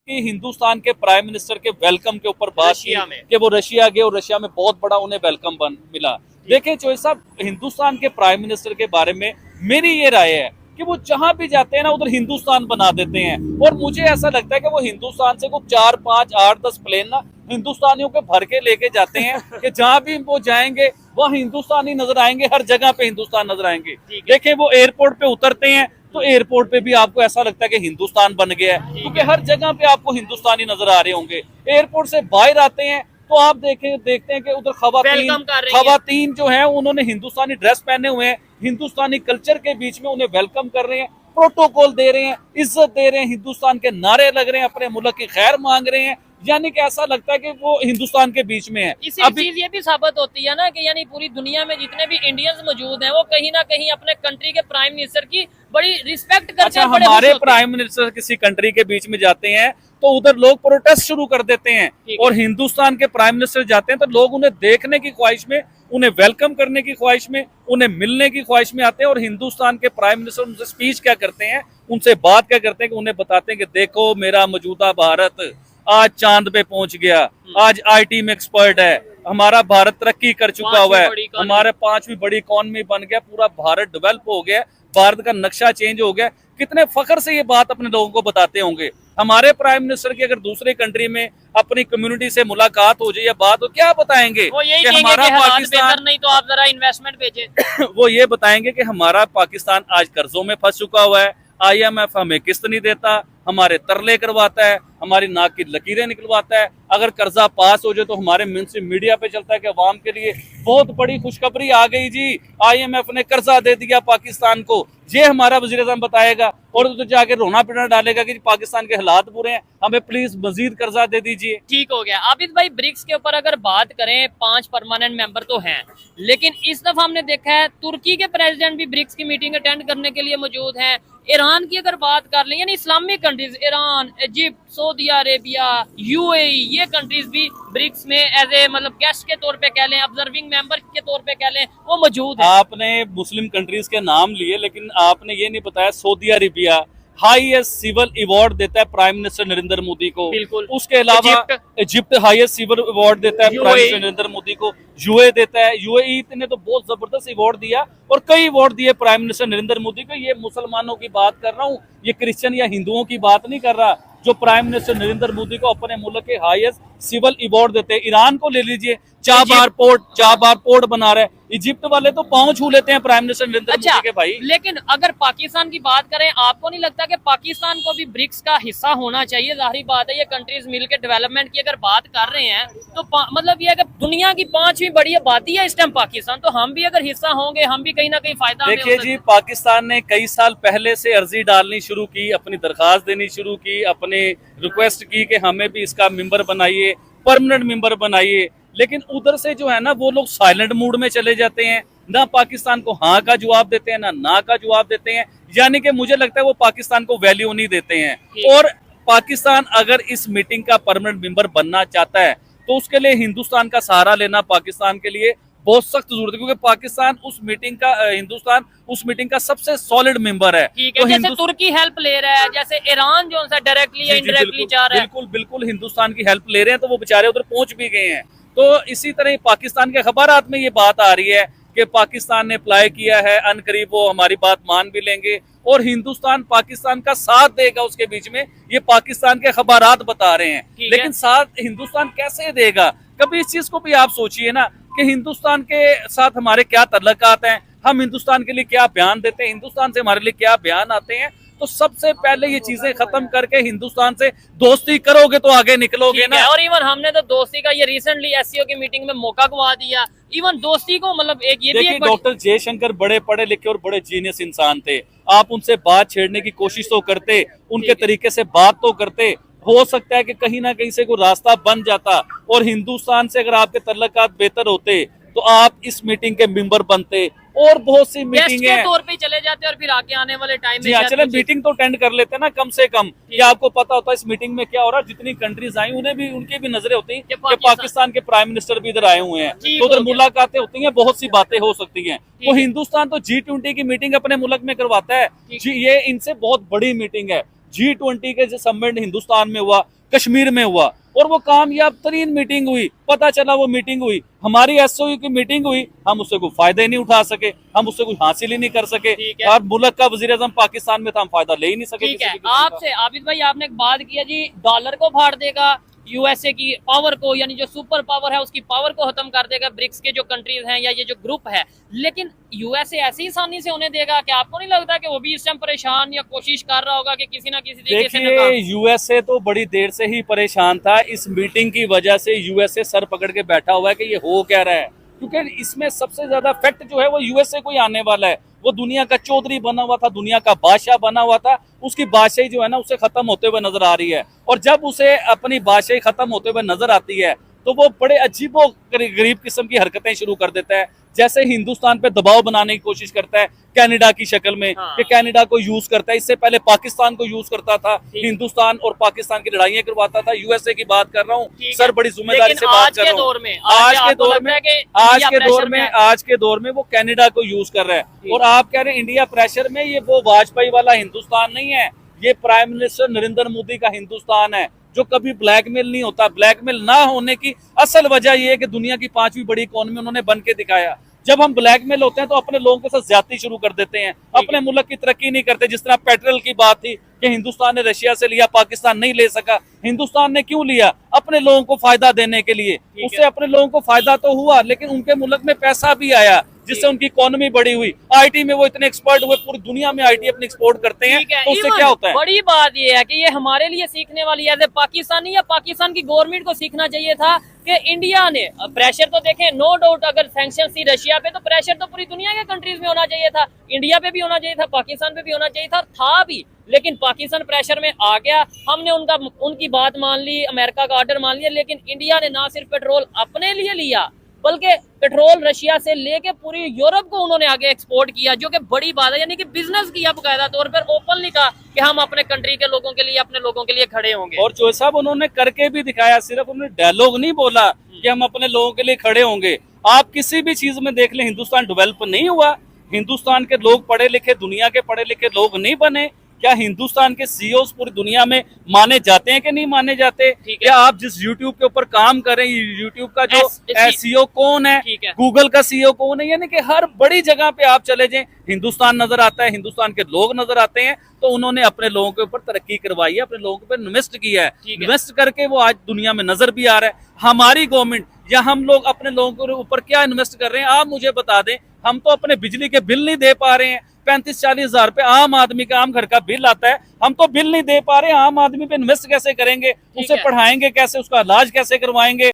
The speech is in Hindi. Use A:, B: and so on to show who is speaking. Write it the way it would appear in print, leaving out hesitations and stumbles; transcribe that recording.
A: कि हिंदुस्तान के प्राइम मिनिस्टर के वेलकम के ऊपर बात की
B: में
A: कि वो रशिया गए और रशिया में बहुत बड़ा उन्हें वेलकम मिला। देखिए चौधरी साहब, हिंदुस्तान के प्राइम मिनिस्टर के बारे में मेरी ये राय है कि वो जहां भी जाते हैं ना उधर हिंदुस्तान बना देते हैं। और मुझे ऐसा लगता है कि वो हिंदुस्तान से कुछ 4, 5, 8, 10 प्लेन ना हिंदुस्तानियों के भर के लेके जाते हैं कि जहां भी वो जाएंगे वह हिंदुस्तानी नजर आएंगे, हर जगह पे हिंदुस्तान नजर आएंगे। देखें वो एयरपोर्ट पे उतरते हैं तो एयरपोर्ट पे भी आपको ऐसा लगता है कि हिंदुस्तान बन गया है, क्योंकि हर जगह पे आपको हिंदुस्तानी नजर आ रहे होंगे। एयरपोर्ट से बाहर आते हैं तो आप देखते हैं कि उधर खवातीन जो है उन्होंने हिंदुस्तानी ड्रेस पहने हुए हैं, हिंदुस्तानी कल्चर के बीच में उन्हें वेलकम कर रहे हैं, प्रोटोकॉल दे रहे हैं, इज्जत दे रहे हैं, हिंदुस्तान के नारे लग रहे हैं, अपने मुल्क की खैर मांग रहे हैं। यानी कि ऐसा लगता है कि वो हिंदुस्तान के बीच में है।
B: इससे चीज ये भी साबित होती है ना कि यानी पूरी दुनिया में जितने भी इंडियंस मौजूद हैं वो कहीं ना कहीं अपने कंट्री के प्राइम मिनिस्टर की बड़ी रिस्पेक्ट करते हैं।
A: हमारे प्राइम मिनिस्टर किसी कंट्री के बीच में जाते हैं तो उधर लोग प्रोटेस्ट शुरू कर देते हैं, और हिंदुस्तान के प्राइम मिनिस्टर जाते हैं तो लोग उन्हें देखने की ख्वाहिश में, उन्हें वेलकम करने की ख्वाहिश में, उन्हें मिलने की ख्वाहिश में आते हैं। और हिंदुस्तान के प्राइम मिनिस्टर उनसे स्पीच क्या करते हैं, उनसे बात क्या करते हैं कि उन्हें बताते हैं कि देखो मेरा मौजूदा भारत आज चांद पे पहुंच गया, आज आईटी में एक्सपर्ट है, हमारा भारत तरक्की कर चुका हुआ है, हमारे 5वीं बड़ी इकॉनमी बन गया, पूरा भारत डेवलप हो गया, भारत का नक्शा चेंज हो गया। कितने फख्र से ये बात अपने लोगों को बताते होंगे। हमारे प्राइम मिनिस्टर की अगर दूसरे कंट्री में अपनी कम्युनिटी से मुलाकात हो जाए या बात हो, क्या बताएंगे
B: कि हमारा पाकिस्तान नहीं तो आप जरा इन्वेस्टमेंट भेजें।
A: वो ये बताएंगे कि हमारा पाकिस्तान आज कर्जों में फंस चुका हुआ है, IMF हमें किस्त नहीं देता, हमारे तरले करवाता है, हमारी नाक की लकीरें निकलवाता है। अगर कर्जा पास हो जाए तो हमारे मीडिया पे चलता है कि अवाम के लिए बहुत बड़ी खुशखबरी आ गई जी, IMF ने कर्जा दे दिया पाकिस्तान को। ये हमारा वज़ीर-ए-आज़म बताएगा और तो जाके रोना पिटना डालेगा कि पाकिस्तान के हालात बुरे हैं, हमें प्लीज मजीद कर्जा दे दीजिए।
B: ठीक हो गया। आबिद भाई, ब्रिक्स के ऊपर अगर बात करें 5 परमानेंट मेंबर तो हैं, लेकिन इस दफा हमने देखा है तुर्की के प्रेसिडेंट भी ब्रिक्स की मीटिंग अटेंड करने के लिए मौजूद हैं। ईरान की अगर बात कर लें, यानी Islamic countries Iran, Egypt, Saudi Arabia, UAE, ये कंट्रीज भी ब्रिक्स में एज ए मतलब गेस्ट के तौर पे कह लें, ऑब्जर्विंग मेंबर के तौर पे कह लें, वो मौजूद है।
A: आपने मुस्लिम कंट्रीज के नाम लिए, लेकिन आपने ये नहीं बताया Saudi Arabia highest civil award देता है प्राइम मिनिस्टर नरेंद्र मोदी को।
B: बिल्कुल।
A: उसके अलावा इजिप्ट हाईएस्ट सिविल अवार्ड देता है प्राइम मिनिस्टर नरेंद्र मोदी को। UAE देता है, UAE ने तो बहुत जबरदस्त अवार्ड दिया और कई अवार्ड दिए प्राइम मिनिस्टर नरेंद्र मोदी को। ये मुसलमानों की बात कर रहा हूँ, ये क्रिश्चियन या हिंदुओं की बात नहीं कर रहा। जो प्राइम मिनिस्टर नरेंद्र मोदी को अपने मुल्क के हाईएस्ट सिविल अवार्ड देते हैं। ईरान को ले लीजिए, चाबार पोर्ट बना रहे हैं। इजिप्ट वाले तो पांव छू लेते हैं प्राइम मिनिस्टर नरेंद्र मोदी के भाई।
B: लेकिन अगर पाकिस्तान की बात करें, आपको नहीं लगता कि पाकिस्तान को भी ब्रिक्स का हिस्सा होना चाहिए? जाहिर बात है, ये कंट्रीज मिलकर डेवलपमेंट की अगर बात कर रहे हैं तो मतलब ये अगर दुनिया की 5वीं बड़ी आबादी है इस टाइम पाकिस्तान, तो हम भी अगर हिस्सा होंगे, हम भी कहीं ना कहीं फायदा।
A: देखिए जी, पाकिस्तान ने कई साल पहले से अर्जी डालनी शुरू की, अपनी दरखास्त देनी शुरू की, अपने रिक्वेस्ट की कि हमें भी इसका मेंबर बनाइए, परमानेंट मेंबर बनाइए। लेकिन उधर से जो है ना वो लोग साइलेंट मूड में चले जाते हैं, ना पाकिस्तान को हाँ का जवाब देते हैं, ना का जवाब देते हैं। यानी कि मुझे लगता है वो पाकिस्तान को वैल्यू नहीं देते हैं। और पाकिस्तान अगर इस मीटिंग का परमानेंट मेंबर बनना चाहता है तो उसके लिए हिंदुस्तान का सहारा लेना पाकिस्तान के लिए बहुत सख्त जरूरत है, क्योंकि पाकिस्तान उस मीटिंग का हिंदुस्तान उस मीटिंग का सबसे सॉलिड मेंबर है।
B: तो जैसे तुर्की हेल्प ले रहा है, जैसे ईरान जो डायरेक्टली या इनडायरेक्टली जा रहा है।
A: बिल्कुल हिंदुस्तान की हेल्प ले रहे हैं, तो वो बेचारे उधर पहुंच भी गए हैं। तो इसी तरह पाकिस्तान के अखबारात में ये बात आ रही है कि पाकिस्तान ने अप्लाई किया है, अनकरीब वो हमारी बात मान भी लेंगे और हिंदुस्तान पाकिस्तान का साथ देगा। उसके बीच में ये पाकिस्तान के अखबारात बता रहे हैं, लेकिन साथ हिंदुस्तान कैसे देगा? कभी इस चीज को भी आप सोचिए ना कि हिंदुस्तान के साथ हमारे क्या तल्लुकात हैं, हम हिंदुस्तान के लिए क्या बयान देते हैं, हिंदुस्तान से हमारे लिए क्या बयान आते हैं। तो सबसे पहले ये चीजें खत्म करके हिंदुस्तान से दोस्ती करोगे तो आगे निकलोगे ना।
B: और इवन हमने तो दोस्ती का ये रिसेंटली SCO की मीटिंग में मौका गवा दिया। इवन दोस्ती को मतलब एक ये भी
A: डॉक्टर जयशंकर बड़े पढ़े लिखे और बड़े जीनियस इंसान थे। आप उनसे बात छेड़ने की कोशिश तो करते, उनके तरीके से बात तो करते, हो सकता है कि कहीं ना कहीं से कोई रास्ता बन जाता। और हिंदुस्तान से अगर आपके तल्लुकात बेहतर होते तो आप इस मीटिंग के मेंबर बनते। और बहुत सी मीटिंग है
B: तौर पे चले जाते और फिर आगे आने वाले टाइम में
A: चले मीटिंग तो अटेंड कर लेते ना कम से कम, या आपको पता होता है इस मीटिंग में क्या हो रहा है। जितनी कंट्रीज आई उन्हें भी उनकी भी नजरें होती हैं कि पाकिस्तान के प्राइम मिनिस्टर भी इधर आए हुए हैं, तो उधर मुलाकातें होती हैं, बहुत सी बातें हो सकती हैं। तो हिंदुस्तान तो G20 की मीटिंग अपने मुल्क में करवाता है। ये इनसे बहुत बड़ी मीटिंग है। G20 के जो समिट हिंदुस्तान में हुआ, कश्मीर में हुआ, और वो कामयाब तरीन मीटिंग हुई। पता चला वो मीटिंग हुई, हमारी एसओयू की मीटिंग हुई, हम उससे कोई फायदा ही नहीं उठा सके, हम उससे कुछ हासिल ही नहीं कर सके।
B: ठीक है।
A: और मुल्क का वजीर आजम पाकिस्तान में था, हम फायदा ले ही नहीं सके।
B: ठीक
A: किसी
B: है,
A: भी किस्म का।
B: आपसे आबिद भाई आपने एक बात किया जी, डॉलर को फाड़ देगा, यूएसए की पावर को, यानी जो सुपर पावर है उसकी पावर को खत्म कर देगा ब्रिक्स के जो कंट्रीज हैं या ये जो ग्रुप है। लेकिन यूएसए ऐसी आसानी से होने देगा कि आपको नहीं लगता कि वो भी इस टाइम परेशान या कोशिश कर रहा होगा कि किसी ना किसी तरीके से
A: देखिए, यूएसए तो बड़ी देर से ही परेशान था। इस मीटिंग की वजह से यूएसए सर पकड़ के बैठा हुआ है कि ये हो क्या रहा है, क्योंकि इसमें सबसे ज्यादा फैक्ट जो है वो यूएसए को ही आने वाला है। वो दुनिया का चौधरी बना हुआ था, दुनिया का बादशाह बना हुआ था, उसकी बादशाही जो है ना उसे खत्म होते हुए नजर आ रही है। और जब उसे अपनी बादशाही खत्म होते हुए नजर आती है तो वो बड़े अजीबो गरीब किस्म की हरकतें शुरू कर देता है। जैसे हिंदुस्तान पे दबाव बनाने की कोशिश करता है कनाडा की शक्ल में,
B: हाँ।
A: कि कनाडा को यूज करता है। इससे पहले पाकिस्तान को यूज करता था, हिंदुस्तान और पाकिस्तान की लड़ाइयां करवाता था। यूएसए की बात कर रहा हूँ सर, बड़ी जिम्मेदारी से बात कर रहा हूँ। आज के दौर में वो कनाडा को यूज कर रहा है। और आप कह रहे हैं इंडिया प्रेशर में, ये वो वाजपेयी वाला हिंदुस्तान नहीं है, ये प्राइम मिनिस्टर नरेंद्र मोदी का हिंदुस्तान है, जो कभी ब्लैकमेल नहीं होता। ब्लैकमेल ना होने की असल वजह यह है कि दुनिया की 5वीं बड़ी इकोनॉमी उन्होंने बन के दिखाया। जब हम ब्लैकमेल होते हैं तो अपने लोगों के साथ ज्यादती शुरू कर देते हैं, अपने मुल्क की तरक्की नहीं करते। जिस तरह पेट्रोल की बात थी कि हिंदुस्तान ने रशिया से लिया, पाकिस्तान नहीं ले सका। हिंदुस्तान ने क्यों लिया? अपने लोगों को फायदा देने के लिए। उससे अपने लोगों को फायदा तो हुआ, लेकिन उनके मुल्क में पैसा भी आया, जिससे उनकी इकोनॉमी बड़ी हुई। आईटी में वो इतने एक्सपर्ट हुए, पूरी दुनिया में आईटी अपनी एक्सपोर्ट करते हैं, तो उससे क्या होता है?
B: बड़ी बात ये है कि ये हमारे लिए सीखने वाली है। पाकिस्तानी या पाकिस्तान की गवर्नमेंट को सीखना चाहिए था कि इंडिया ने प्रेशर तो देखें, नो डाउट अगर सैंक्शन थी रशिया पे तो प्रेशर तो पूरी दुनिया के कंट्रीज में होना चाहिए था, इंडिया पे भी होना चाहिए था, पाकिस्तान पे भी होना चाहिए था भी। लेकिन पाकिस्तान प्रेशर में आ गया, हमने उनकी बात मान ली, अमेरिका का ऑर्डर मान लिया। लेकिन इंडिया ने ना सिर्फ पेट्रोल अपने लिए लिया, बल्कि पेट्रोल रशिया से लेके पूरी यूरोप को उन्होंने आगे एक्सपोर्ट किया, जो कि बड़ी बात है। यानी कि बिजनेस किया बकायदा तौर पर, ओपनली कहा कि हम अपने कंट्री के लोगों के लिए, अपने लोगों के लिए खड़े होंगे।
A: और जो साहब उन्होंने करके भी दिखाया, सिर्फ उन्होंने डायलॉग नहीं बोला कि हम अपने लोगों के लिए खड़े होंगे। आप किसी भी चीज में देख लें, हिंदुस्तान डेवलप नहीं हुआ। हिंदुस्तान के लोग पढ़े लिखे, दुनिया के पढ़े लिखे लोग नहीं बने। क्या हिंदुस्तान के सीईओ पूरी दुनिया में माने जाते हैं कि नहीं माने जाते? क्या आप जिस यूट्यूब के ऊपर काम कर रहे हैं, यूट्यूब का जो सीईओ कौन है, गूगल का सीईओ कौन है? यानी कि हर बड़ी जगह पे आप चले जाएं, हिंदुस्तान नजर आता है, हिंदुस्तान के लोग नजर आते हैं। तो उन्होंने अपने लोगों के ऊपर तरक्की करवाई है, अपने लोगों के ऊपर इन्वेस्ट किया है। इन्वेस्ट करके वो आज दुनिया में नजर भी आ रहा है। हमारी गवर्नमेंट या हम लोग अपने लोगों के ऊपर क्या इन्वेस्ट कर रहे हैं, आप मुझे बता दें। हम तो अपने बिजली के बिल नहीं दे पा रहे हैं। 35-40 हजार रुपए आम आदमी का, आम घर का बिल आता है, हम तो बिल नहीं दे पा रहे। आम आदमी पे इन्वेस्ट कैसे करेंगे? उसे पढ़ाएंगे कैसे? उसका इलाज कैसे करवाएंगे?